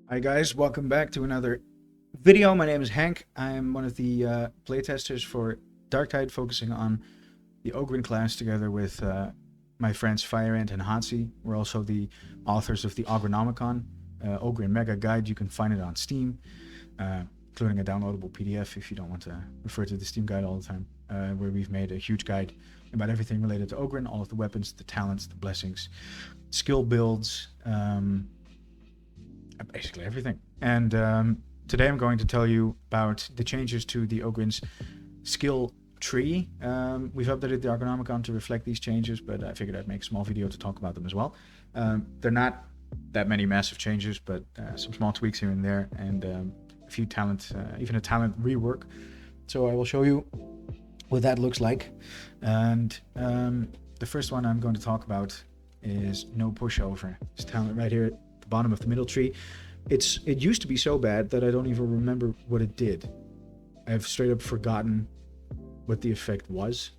Hi guys, welcome back to another video. My name is Hank. I'm one of the playtesters for Darktide, focusing on the Ogryn class together with my friends Fireant and Hansi. We're also the authors of the Ogronomicon, Ogryn Mega Guide. You can find it on Steam, including a downloadable PDF if you don't want to refer to the Steam guide all the time, where we've made a huge guide about everything related to Ogryn, all of the weapons, the talents, the blessings, skill builds, basically everything. And today I'm going to tell you about the changes to the Ogryn's skill tree. We've updated the Ogronomicon to reflect these changes, but I figured I'd make a small video to talk about them as well. They're not that many massive changes, but some small tweaks here and there, and a few talent, even a talent rework. So I will show you what that looks like. And the first one I'm going to talk about is No Pushover. This talent right here at the bottom of the middle tree. It used to be so bad that I don't even remember what it did. I've straight up forgotten what the effect was.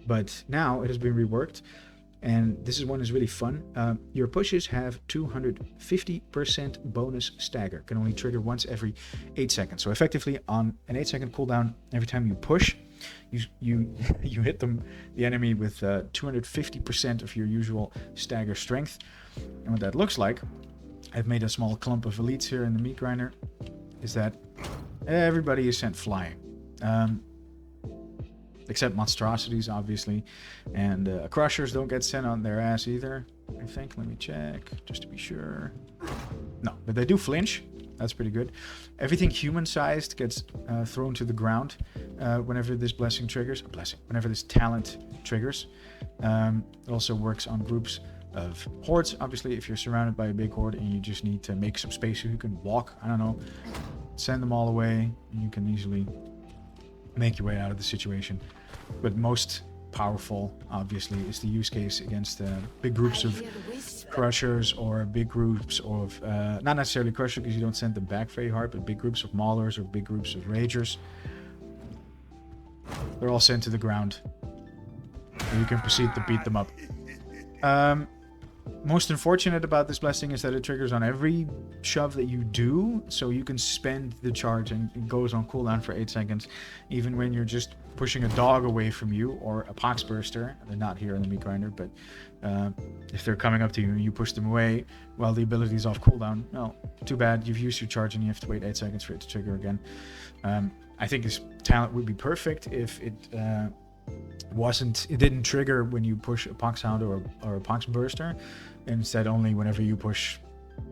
But now it has been reworked, and this one is really fun. Your pushes have 250% bonus stagger. Can only trigger once every 8 seconds. So effectively, on an 8-second cooldown, every time you push, you hit the enemy with 250% of your usual stagger strength. And what that looks like, I've made a small clump of elites here in the meat grinder, is that everybody is sent flying. Except monstrosities, obviously, and crushers don't get sent on their ass either, I think. Let me check just to be sure. No, but they do flinch. That's pretty good. Everything human-sized gets thrown to the ground whenever this blessing triggers. Whenever this talent triggers. It also works on groups of hordes. Obviously, if you're surrounded by a big horde and you just need to make some space so you can walk, I don't know, send them all away, and you can easily make your way out of the situation. But most powerful, obviously, is the use case against big groups of crushers, or big groups of not necessarily crushers because you don't send them back very hard, but big groups of maulers or big groups of ragers. They're all sent to the ground, and you can proceed to beat them up. Most unfortunate about this blessing is that it triggers on every shove that you do, so you can spend the charge and it goes on cooldown for 8 seconds, even when you're just pushing a dog away from you, or a poxburster. They're not here in the meat grinder, but if they're coming up to you and you push them away while the ability is off cooldown, well, too bad, you've used your charge and you have to wait 8 seconds for it to trigger again. I think this talent would be perfect if it didn't trigger when you push a Poxhound or a Poxburster, instead only whenever you push,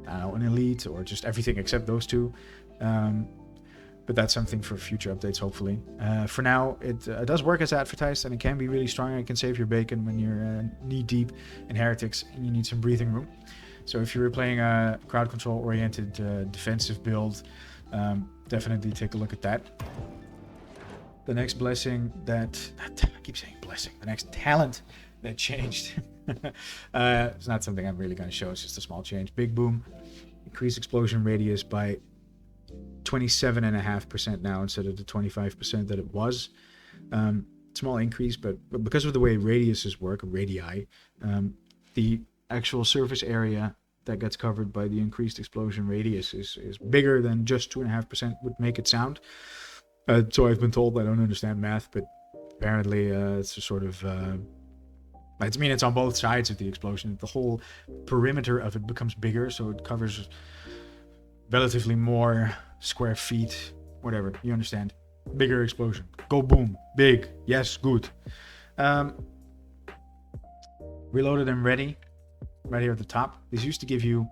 I don't know, an elite, or just everything except those two. But that's something for future updates, hopefully. For now, it does work as advertised, and it can be really strong. It can save your bacon when you're knee deep in heretics and you need some breathing room. So if you were playing a crowd control oriented defensive build, definitely take a look at that. The next blessing that... I keep saying blessing. The next talent that changed. It's not something I'm really going to show. It's just a small change. Big Boom. Increase explosion radius by 27.5% now instead of the 25% that it was. Small increase, but because of the way radiuses work, radii, the actual surface area that gets covered by the increased explosion radius is bigger than just 2.5% would make it sound. So I've been told. I don't understand math, but apparently it's a sort of... it's on both sides of the explosion. The whole perimeter of it becomes bigger, so it covers relatively more square feet. Whatever, you understand. Bigger explosion. Go boom. Big. Yes, good. Reloaded and ready. Right here at the top. This used to give you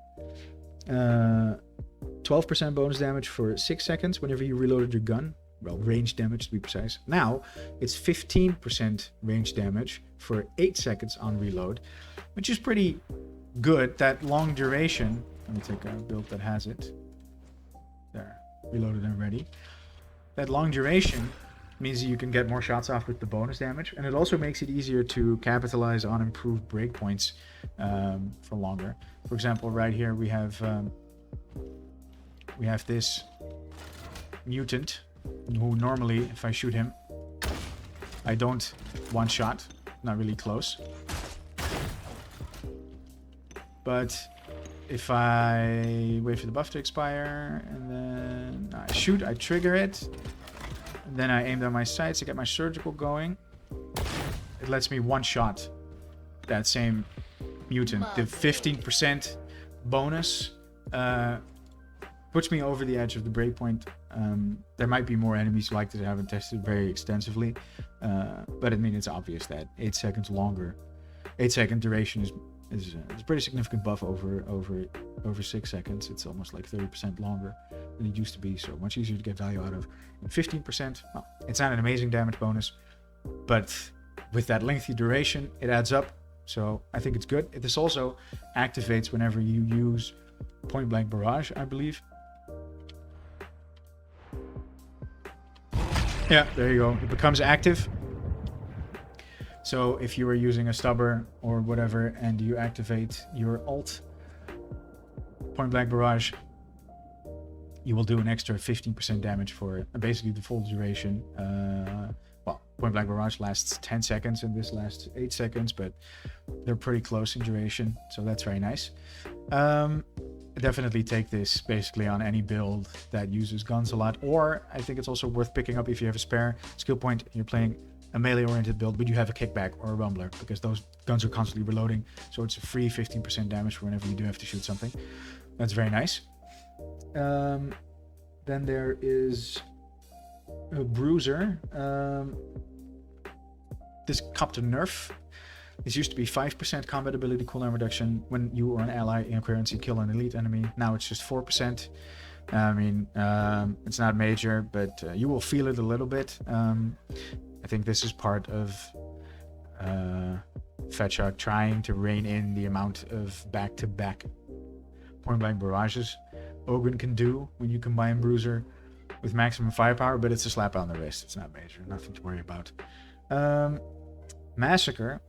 12% bonus damage for 6 seconds whenever you reloaded your gun. Well, range damage to be precise. Now it's 15% range damage for 8 seconds on reload, which is pretty good. That long duration, let me take a build that has it. There, reloaded and ready. That long duration means that you can get more shots off with the bonus damage, and it also makes it easier to capitalize on improved breakpoints for longer. For example, right here we have this mutant, who normally, if I shoot him, I don't one shot, not really close. But if I wait for the buff to expire and then I shoot, I trigger it. And then I aim down my sights to get my surgical going. It lets me one-shot that same mutant. The 15% bonus puts me over the edge of the breakpoint. There might be more enemies like this I haven't tested very extensively. But I mean, it's obvious that 8 seconds longer. 8-second duration is a pretty significant buff over 6 seconds. It's almost like 30% longer than it used to be, so much easier to get value out of. And 15%, well, it's not an amazing damage bonus, but with that lengthy duration, it adds up. So I think it's good. This also activates whenever you use Point-Blank Barrage, I believe. Yeah, there you go. It becomes active. So if you were using a stubber or whatever and you activate your ult, Point-Blank Barrage, you will do an extra 15% damage for basically the full duration. Well, Point-Blank Barrage lasts 10 seconds and this lasts 8 seconds, but they're pretty close in duration, so that's very nice. Definitely take this basically on any build that uses guns a lot, or I think it's also worth picking up if you have a spare skill point and you're playing a melee-oriented build, but you have a kickback or a rumbler, because those guns are constantly reloading, so it's a free 15% damage whenever you do have to shoot something. That's very nice. Then there is a Bruiser. This copped a nerf. This used to be 5% combat ability cooldown reduction when you or an ally in currency kill an elite enemy. Now it's just 4%. I mean, it's not major, but you will feel it a little bit. I think this is part of Fetchuk trying to rein in the amount of back-to-back point-blank barrages Ogryn can do when you combine Bruiser with maximum firepower, but it's a slap on the wrist. It's not major, nothing to worry about. Massacre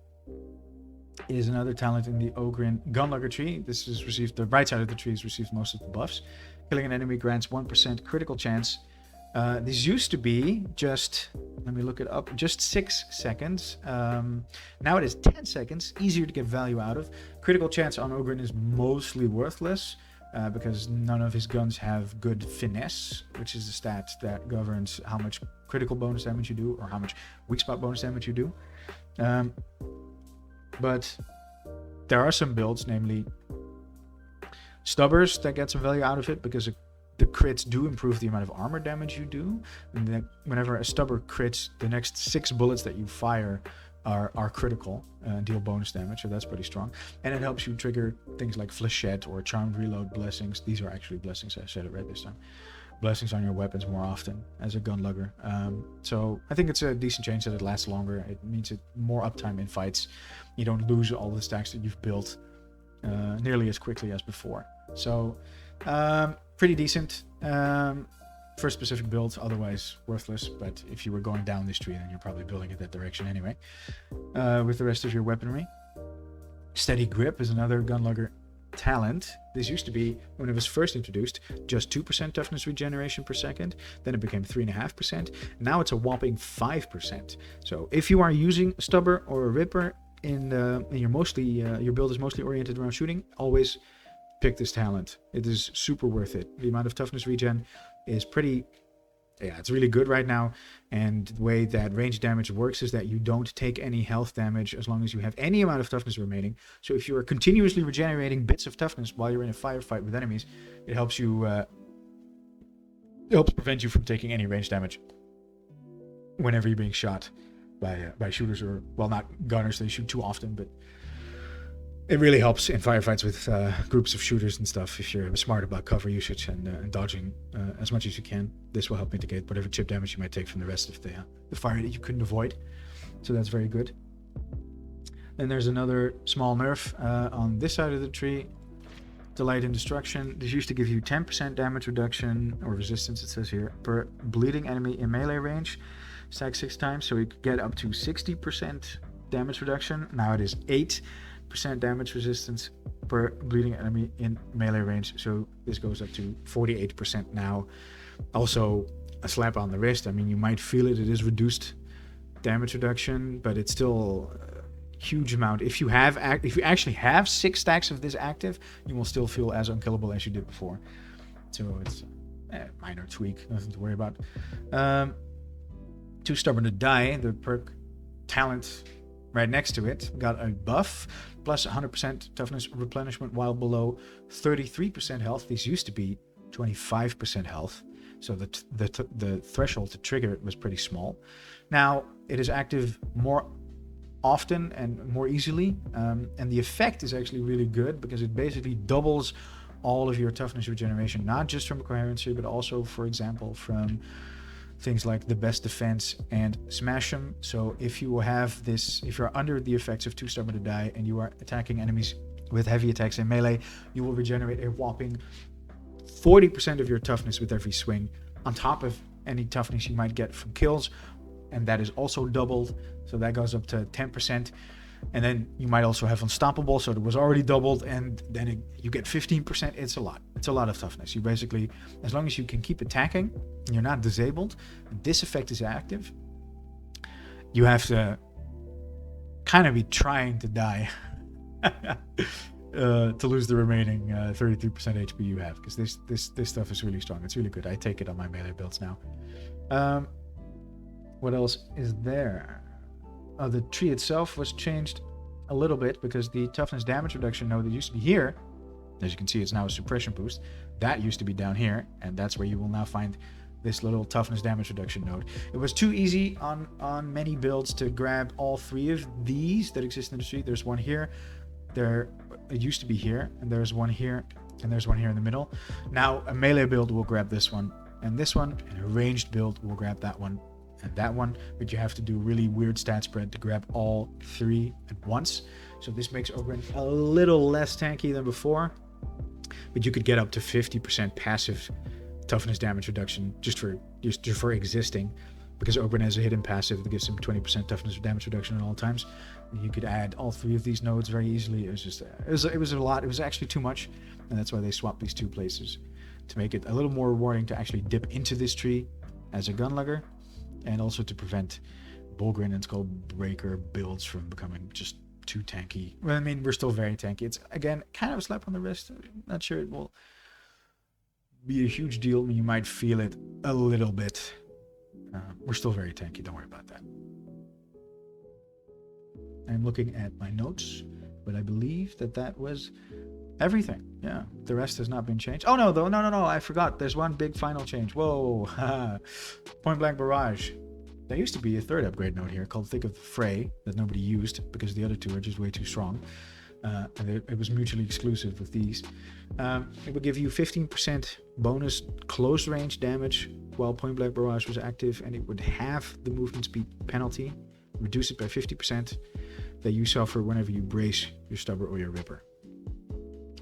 is another talent in the Ogryn Gunlugger tree. This is received, the right side of the tree has received most of the buffs. Killing an enemy grants 1% critical chance. This used to be just, let me look it up, just 6 seconds. Now it is 10 seconds, easier to get value out of. Critical chance on Ogryn is mostly worthless because none of his guns have good finesse, which is the stat that governs how much critical bonus damage you do or how much weak spot bonus damage you do. But there are some builds, namely Stubbers, that get some value out of it because the crits do improve the amount of armor damage you do. And then whenever a Stubber crits, the next 6 bullets that you fire are critical and deal bonus damage, so that's pretty strong. And it helps you trigger things like Flechette or Charmed Reload blessings. These are actually blessings, I said it right this time. Blessings on your weapons more often as a gunlugger. So I think it's a decent change that it lasts longer. It means it more uptime in fights. You don't lose all the stacks that you've built nearly as quickly as before. So pretty decent for a specific build, otherwise worthless. But if you were going down this tree, then you're probably building it that direction anyway. With the rest of your weaponry. Steady Grip is another gunlugger talent. This used to be, when it was first introduced, just 2% toughness regeneration per second. Then it became 3.5%. Now it's a whopping 5%. So if you are using a Stubber or a Ripper in your build is mostly oriented around shooting, always pick this talent. It is super worth it. The amount of toughness regen is pretty, yeah, it's really good right now. And the way that range damage works is that you don't take any health damage as long as you have any amount of toughness remaining. So if you are continuously regenerating bits of toughness while you're in a firefight with enemies, it helps you, it helps prevent you from taking any range damage whenever you're being shot by shooters, or, well, not gunners, they shoot too often, but it really helps in firefights with groups of shooters and stuff. If you're smart about cover usage and dodging as much as you can, this will help mitigate whatever chip damage you might take from the rest of the fire that you couldn't avoid. So that's very good. Then there's another small nerf on this side of the tree. Delight in Destruction. This used to give you 10% damage reduction, or resistance it says here, per bleeding enemy in melee range. Stack 6 times, so you could get up to 60% damage reduction. Now it is 8% damage resistance per bleeding enemy in melee range, so this goes up to 48% now. Also a slap on the wrist. I mean, you might feel it is reduced damage reduction, but it's still huge amount. If you actually have 6 stacks of this active, you will still feel as unkillable as you did before. So it's a minor tweak, nothing to worry about. Too Stubborn to Die, the perk talent right next to it, got a buff plus 100% toughness replenishment while below 33% health. These used to be 25% health, so the threshold to trigger it was pretty small. Now it is active more often and more easily, and the effect is actually really good because it basically doubles all of your toughness regeneration, not just from coherency, but also, for example, from things like the best defense and smash 'em. So if you have this, if you're under the effects of Too Stubborn to Die and you are attacking enemies with heavy attacks and melee, you will regenerate a whopping 40% of your toughness with every swing, on top of any toughness you might get from kills, and that is also doubled, so that goes up to 10%. And then you might also have Unstoppable, so it was already doubled, and then you get 15%. It's a lot. It's a lot of toughness. You basically, as long as you can keep attacking, and you're not disabled, this effect is active, you have to kind of be trying to die to lose the remaining 33% HP you have, because this stuff is really strong. It's really good. I take it on my melee builds now. What else is there? The tree itself was changed a little bit because the toughness damage reduction node that used to be here, as you can see, it's now a suppression boost. That used to be down here, and that's where you will now find this little toughness damage reduction node. It was too easy on many builds to grab all 3 of these that exist in the tree. There's one here, it used to be here, and there's one here, and there's one here in the middle. Now a melee build will grab this one, and a ranged build will grab that one and that one, but you have to do really weird stat spread to grab all 3 at once. So this makes Ogryn a little less tanky than before, but you could get up to 50% passive toughness damage reduction just for existing, because Ogryn has a hidden passive that gives him 20% toughness damage reduction at all times. You could add all 3 of these nodes very easily. It was a lot. It was actually too much, and that's why they swapped these 2 places to make it a little more rewarding to actually dip into this tree as a gunlugger, and also to prevent Bullgrin and Skullbreaker builds from becoming just too tanky. Well, I mean, we're still very tanky. It's, again, kind of a slap on the wrist. I'm not sure it will be a huge deal. I mean, you might feel it a little bit. We're still very tanky. Don't worry about that. I'm looking at my notes, but I believe that was everything. Yeah, the rest has not been changed. Oh no, though, no, I forgot. There's one big final change. Whoa, Point-Blank Barrage. There used to be a 3rd upgrade node here called Thick of the Fray that nobody used because the other 2 are just way too strong. And it was mutually exclusive with these. It would give you 15% bonus close range damage while Point-Blank Barrage was active, and it would halve the movement speed penalty, reduce it by 50% that you suffer whenever you brace your Stubber or your Ripper.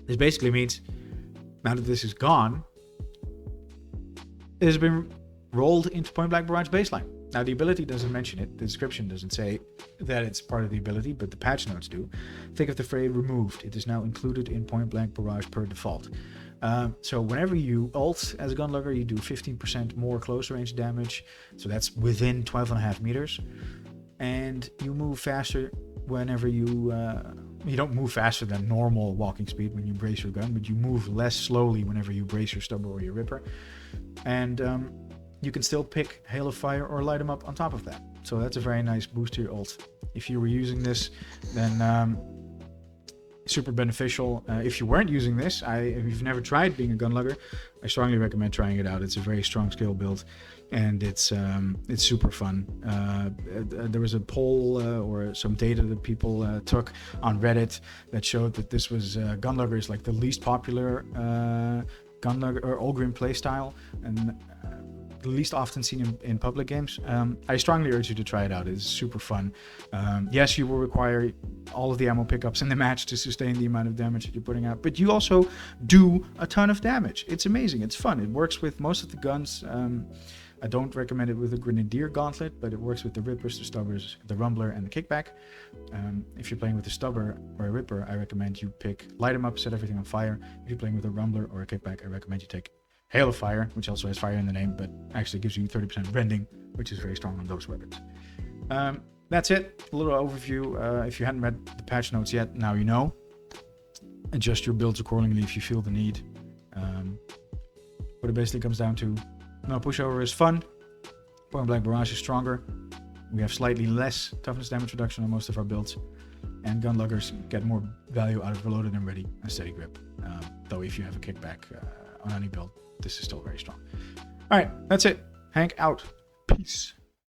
This basically means, now that this is gone, it has been rolled into Point-Blank Barrage baseline. Now, the ability doesn't mention it. The description doesn't say that it's part of the ability, but the patch notes do. Think of the Fray removed. It is now included in Point-Blank Barrage per default. So whenever you ult as a gunlugger, you do 15% more close range damage. So that's within 12.5 meters. And you move faster whenever you don't move faster than normal walking speed when you brace your gun, but you move less slowly whenever you brace your Stubber or your Ripper. And you can still pick Hail of Fire or Light 'em Up on top of that. So that's a very nice boost to your ult. If you were using this, then super beneficial. If you weren't using this, if you've never tried being a gunlugger, I strongly recommend trying it out. It's a very strong skill build, and it's super fun. There was a poll or some data that people took on Reddit that showed that this was gunlugger is like the least popular gunlugger or Ogryn playstyle, and the least often seen in public games. I strongly urge you to try it out. It's super fun. Yes, you will require all of the ammo pickups in the match to sustain the amount of damage that you're putting out, but you also do a ton of damage. It's amazing. It's fun. It works with most of the guns. I don't recommend it with the Grenadier Gauntlet, but it works with the Rippers, the Stubbers, the Rumbler, and the Kickback. If you're playing with a Stubber or a Ripper, I recommend you pick Light 'em Up, set everything on fire. If you're playing with a Rumbler or a Kickback, I recommend you take Hail of Fire, which also has fire in the name, but actually gives you 30% rending, which is very strong on those weapons. that's it. A little overview. If you hadn't read the patch notes yet, now you know. Adjust your builds accordingly if you feel the need. What it basically comes down to, No Pushover is fun. Point-Blank Barrage is stronger. We have slightly less toughness damage reduction on most of our builds. And Gunluggers get more value out of Reloaded and Ready and Steady Grip. Though if you have a kickback on any build, this is still very strong. Alright, that's it. Hank out. Peace.